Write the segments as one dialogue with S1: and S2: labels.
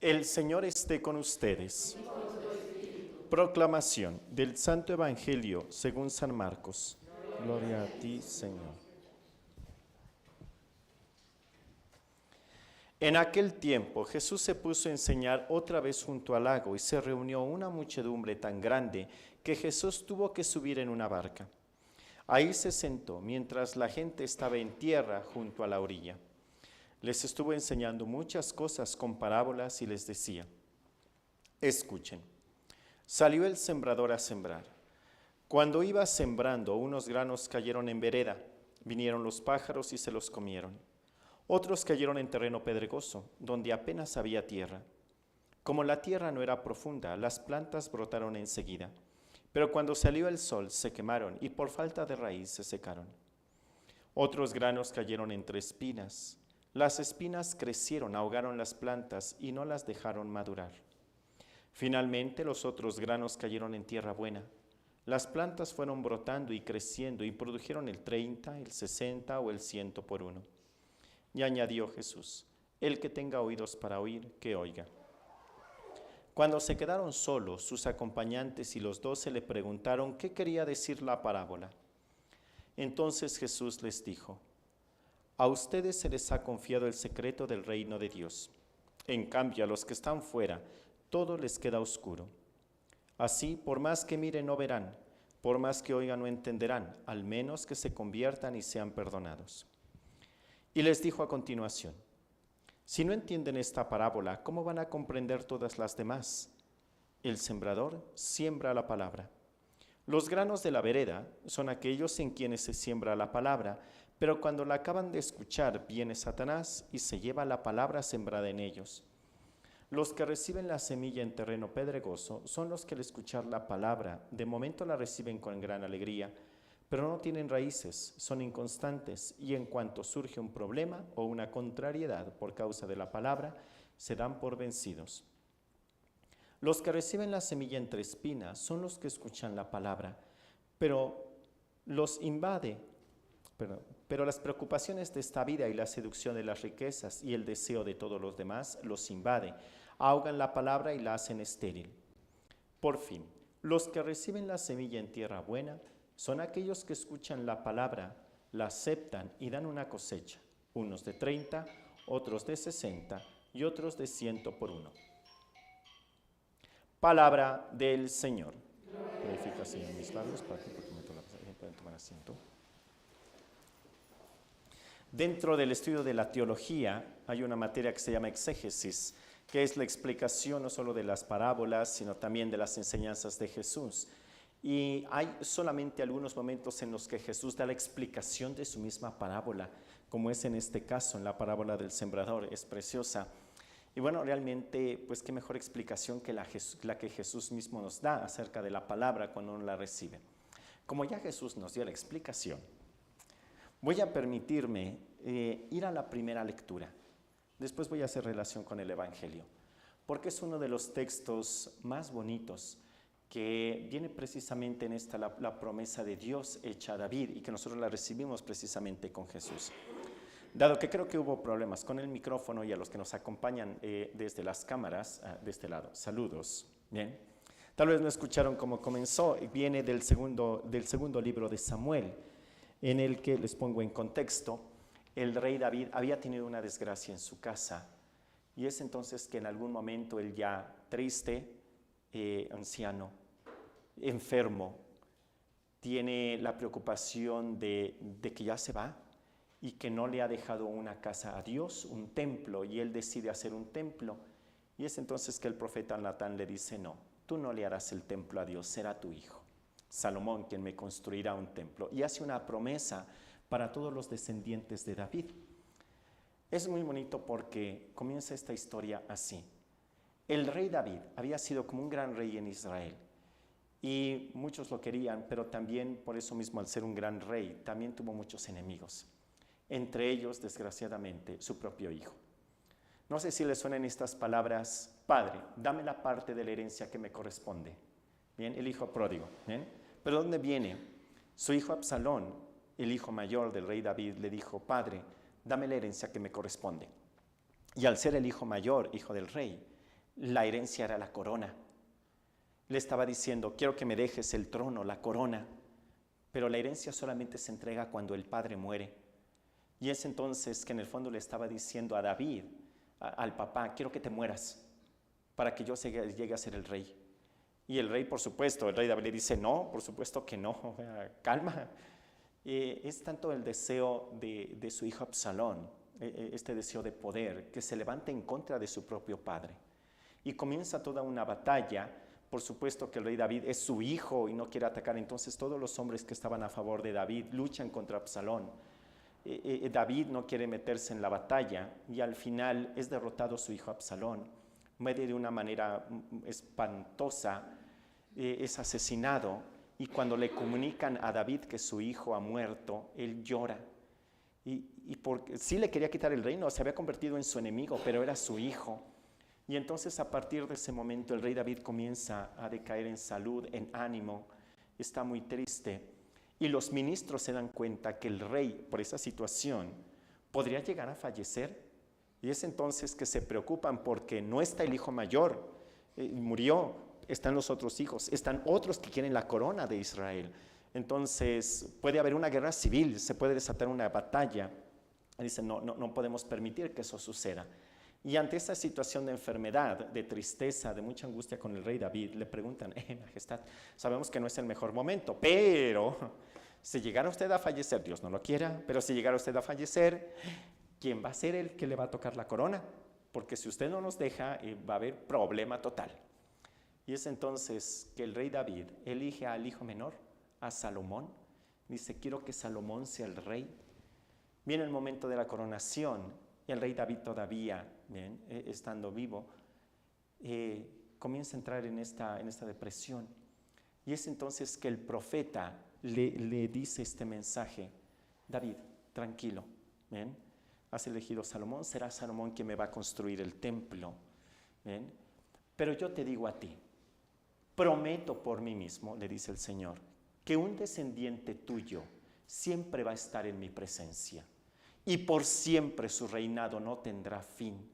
S1: El Señor esté con ustedes. Proclamación del Santo Evangelio según San Marcos. Gloria a ti, Señor. En aquel tiempo Jesús se puso a enseñar otra vez junto al lago y se reunió una muchedumbre tan grande que Jesús tuvo que subir en una barca. Ahí se sentó mientras la gente estaba en tierra junto a la orilla. Les estuvo enseñando muchas cosas con parábolas y les decía: escuchen, salió el sembrador a sembrar. Cuando iba sembrando, unos granos cayeron en vereda, vinieron los pájaros y se los comieron. Otros cayeron en terreno pedregoso, donde apenas había tierra. Como la tierra no era profunda, las plantas brotaron enseguida, pero cuando salió el sol se quemaron y por falta de raíz se secaron. Otros granos cayeron entre espinas. Las espinas crecieron, ahogaron las plantas y no las dejaron madurar. Finalmente los otros granos cayeron en tierra buena. Las plantas fueron brotando y creciendo y produjeron el 30, el 60 o el 100 por uno. Y añadió Jesús: el que tenga oídos para oír, que oiga. Cuando se quedaron solos, sus acompañantes y los 12 le preguntaron qué quería decir la parábola. Entonces Jesús les dijo: a ustedes se les ha confiado el secreto del reino de Dios. En cambio, a los que están fuera, todo les queda oscuro. Así, por más que miren, no verán, por más que oigan, no entenderán, al menos que se conviertan y sean perdonados. Y les dijo a continuación: si no entienden esta parábola, ¿cómo van a comprender todas las demás? El sembrador siembra la palabra. Los granos de la vereda son aquellos en quienes se siembra la palabra, pero cuando la acaban de escuchar, viene Satanás y se lleva la palabra sembrada en ellos. Los que reciben la semilla en terreno pedregoso son los que al escuchar la palabra, de momento la reciben con gran alegría, pero no tienen raíces, son inconstantes y en cuanto surge un problema o una contrariedad por causa de la palabra, se dan por vencidos. Los que reciben la semilla entre espinas son los que escuchan la palabra, pero las preocupaciones de esta vida y la seducción de las riquezas y el deseo de todos los demás los invade, ahogan la palabra y la hacen estéril. Por fin, los que reciben la semilla en tierra buena son aquellos que escuchan la palabra, la aceptan y dan una cosecha, unos de 30, otros de 60 y otros de 100 por uno. Palabra del Señor. Purifica, Señor, mis labios para que puedan tomar asiento. Dentro del estudio de la teología hay una materia que se llama exégesis, que es la explicación no solo de las parábolas, sino también de las enseñanzas de Jesús. Y hay solamente algunos momentos en los que Jesús da la explicación de su misma parábola, como es en este caso, en la parábola del sembrador, es preciosa. Y bueno, realmente, pues qué mejor explicación que la que Jesús mismo nos da acerca de la palabra cuando uno la recibe. Como ya Jesús nos dio la explicación, voy a permitirme ir a la primera lectura. Después voy a hacer relación con el Evangelio, porque es uno de los textos más bonitos que viene precisamente en esta la promesa de Dios hecha a David y que nosotros la recibimos precisamente con Jesús. Dado que creo que hubo problemas con el micrófono y a los que nos acompañan desde las cámaras, de este lado, saludos. Bien. Tal vez no escucharon cómo comenzó, viene del segundo libro de Samuel, en el que, les pongo en contexto, el rey David había tenido una desgracia en su casa, y es entonces que en algún momento él ya triste, anciano, enfermo, tiene la preocupación de que ya se va y que no le ha dejado una casa a Dios, un templo, y él decide hacer un templo, y es entonces que el profeta Natán le dice: no, tú no le harás el templo a Dios, será tu hijo Salomón quien me construirá un templo, y hace una promesa para todos los descendientes de David. Es muy bonito porque comienza esta historia así. El rey David había sido como un gran rey en Israel y muchos lo querían, pero también por eso mismo, al ser un gran rey, también tuvo muchos enemigos, entre ellos, desgraciadamente, su propio hijo. No sé si les suenan estas palabras: Padre, dame la parte de la herencia que me corresponde. Bien, el hijo pródigo. Bien, pero ¿dónde viene? Su hijo Absalón, el hijo mayor del rey David, le dijo: Padre, dame la herencia que me corresponde. Y al ser el hijo mayor, hijo del rey, La herencia era la corona. Le estaba diciendo, quiero que me dejes el trono, la corona, pero la herencia solamente se entrega cuando el padre muere. Y es entonces que en el fondo le estaba diciendo a David, al papá, quiero que te mueras para que yo llegue a ser el rey. Y el rey, por supuesto, el rey David le dice, no, por supuesto que no, calma. Es tanto el deseo de su hijo Absalón, este deseo de poder, que se levanta en contra de su propio padre. Y comienza toda una batalla. Por supuesto que el rey David es su hijo y no quiere atacar, entonces todos los hombres que estaban a favor de David luchan contra Absalón. David no quiere meterse en la batalla y al final es derrotado su hijo Absalón. Muere de una manera espantosa, es asesinado, y cuando le comunican a David que su hijo ha muerto, él llora. Y porque sí le quería quitar el reino, se había convertido en su enemigo, pero era su hijo. Y entonces a partir de ese momento el rey David comienza a decaer en salud, en ánimo, está muy triste. Y los ministros se dan cuenta que el rey, por esa situación, podría llegar a fallecer. Y es entonces que se preocupan porque no está el hijo mayor, murió, están los otros hijos, están otros que quieren la corona de Israel. Entonces puede haber una guerra civil, se puede desatar una batalla. Dicen, no podemos permitir que eso suceda. Y ante esta situación de enfermedad, de tristeza, de mucha angustia con el rey David, le preguntan, majestad, sabemos que no es el mejor momento, pero si llegara usted a fallecer, Dios no lo quiera, pero si llegara usted a fallecer, ¿quién va a ser el que le va a tocar la corona? Porque si usted no nos deja, va a haber problema total. Y es entonces que el rey David elige al hijo menor, a Salomón. Dice, quiero que Salomón sea el rey. Viene el momento de la coronación y el rey David todavía, bien, estando vivo, comienza a entrar en esta depresión. Y es entonces que el profeta le dice este mensaje, David, tranquilo, ¿bien? Has elegido Salomón, será Salomón quien me va a construir el templo, ¿bien? Pero yo te digo a ti, prometo por mí mismo, le dice el Señor, que un descendiente tuyo siempre va a estar en mi presencia y por siempre su reinado no tendrá fin.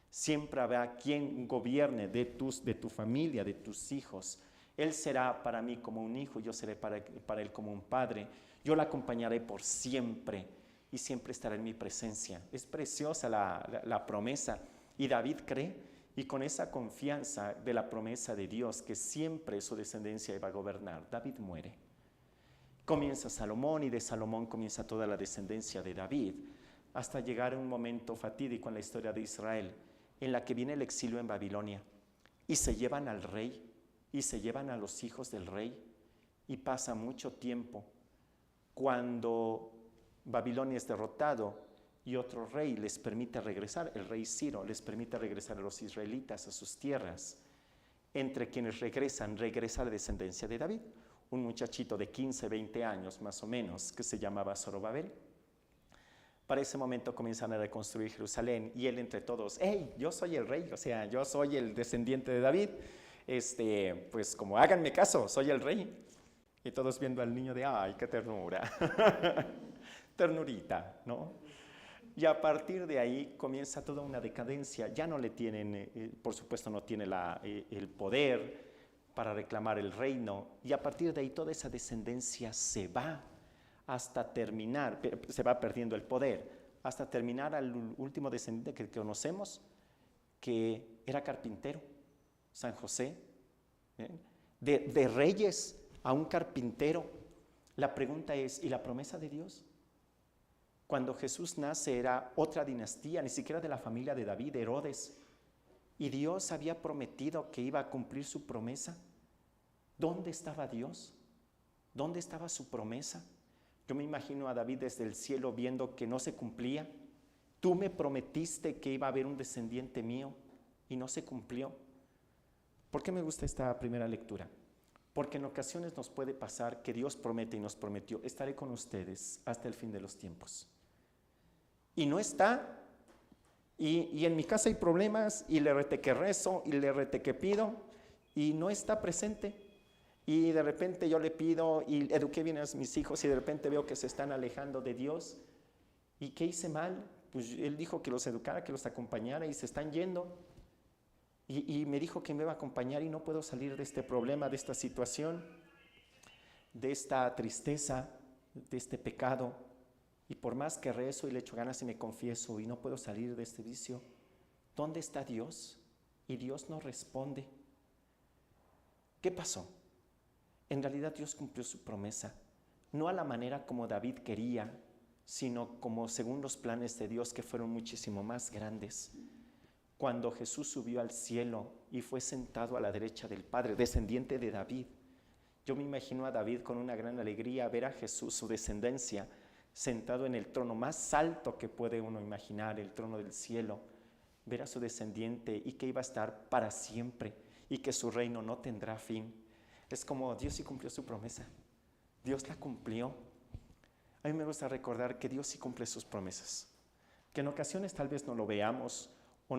S1: Siempre habrá quien gobierne de tu familia, de tus hijos. Él será para mí como un hijo, yo seré para él como un padre. Yo la acompañaré por siempre y siempre estará en mi presencia. Es preciosa la promesa y David cree, y con esa confianza de la promesa de Dios que siempre su descendencia iba a gobernar, David muere. Comienza Salomón y de Salomón comienza toda la descendencia de David hasta llegar a un momento fatídico en la historia de Israel en la que viene el exilio en Babilonia y se llevan al rey y se llevan a los hijos del rey y pasa mucho tiempo. Cuando Babilonia es derrotado y otro rey les permite regresar, el rey Ciro les permite regresar a los israelitas a sus tierras. Entre quienes regresan, regresa la descendencia de David, un muchachito de 15, 20 años más o menos que se llamaba Zorobabel. Para ese momento comienzan a reconstruir Jerusalén y él entre todos, hey, yo soy el rey, o sea, yo soy el descendiente de David, pues como háganme caso, soy el rey. Y todos viendo al niño de, ay, qué ternura, ternurita, ¿no? Y a partir de ahí comienza toda una decadencia, ya no le tienen, por supuesto no tiene el poder para reclamar el reino, y a partir de ahí toda esa descendencia se va hasta terminar, se va perdiendo el poder, hasta terminar al último descendiente que conocemos, que era carpintero, San José, de reyes a un carpintero. La pregunta es, ¿y la promesa de Dios? Cuando Jesús nace era otra dinastía, ni siquiera de la familia de David, Herodes, y Dios había prometido que iba a cumplir su promesa. ¿Dónde estaba Dios? ¿Dónde estaba su promesa? Yo me imagino a David desde el cielo viendo que no se cumplía. Tú me prometiste que iba a haber un descendiente mío y no se cumplió. ¿Por qué me gusta esta primera lectura? Porque en ocasiones nos puede pasar que Dios promete y nos prometió, estaré con ustedes hasta el fin de los tiempos. Y no está, y en mi casa hay problemas, y le rete que rezo, y le rete que pido, y no está presente. Y de repente yo le pido y eduqué bien a mis hijos y de repente veo que se están alejando de Dios. ¿Y qué hice mal? Pues Él dijo que los educara, que los acompañara y se están yendo. y me dijo que me iba a acompañar y no puedo salir de este problema, de esta situación, de esta tristeza, de este pecado. Y por más que rezo y le echo ganas y me confieso y no puedo salir de este vicio, ¿dónde está Dios? Y Dios no responde. ¿Qué pasó? En realidad Dios cumplió su promesa, no a la manera como David quería, sino como según los planes de Dios, que fueron muchísimo más grandes. Cuando Jesús subió al cielo y fue sentado a la derecha del Padre, descendiente de David, yo me imagino a David con una gran alegría ver a Jesús, su descendencia, sentado en el trono más alto que puede uno imaginar, el trono del cielo, ver a su descendiente y que iba a estar para siempre y que su reino no tendrá fin. Es como Dios sí cumplió su promesa, Dios la cumplió. A mí me gusta recordar que Dios sí cumple sus promesas, que en ocasiones tal vez no lo veamos o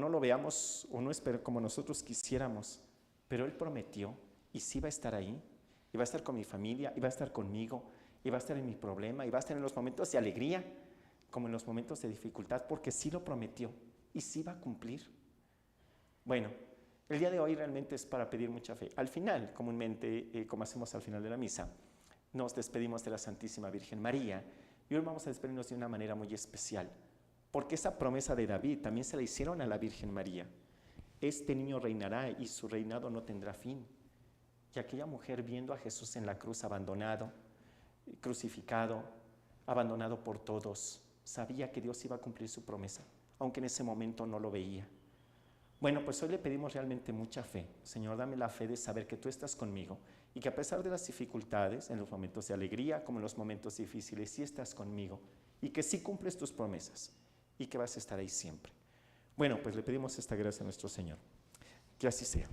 S1: no es como nosotros quisiéramos, pero Él prometió y sí va a estar ahí, y va a estar con mi familia, y va a estar conmigo, y va a estar en mi problema, y va a estar en los momentos de alegría como en los momentos de dificultad, porque sí lo prometió y sí va a cumplir. Bueno, el día de hoy realmente es para pedir mucha fe. Al final, comúnmente, como hacemos al final de la misa, nos despedimos de la Santísima Virgen María, y hoy vamos a despedirnos de una manera muy especial, porque esa promesa de David también se la hicieron a la Virgen María. Este niño reinará y su reinado no tendrá fin. Y aquella mujer, viendo a Jesús en la cruz abandonado, crucificado, abandonado por todos, sabía que Dios iba a cumplir su promesa, aunque en ese momento no lo veía. Bueno, pues hoy le pedimos realmente mucha fe. Señor, dame la fe de saber que tú estás conmigo y que a pesar de las dificultades, en los momentos de alegría como en los momentos difíciles, sí estás conmigo y que sí cumples tus promesas y que vas a estar ahí siempre. Bueno, pues le pedimos esta gracia a nuestro Señor. Que así sea.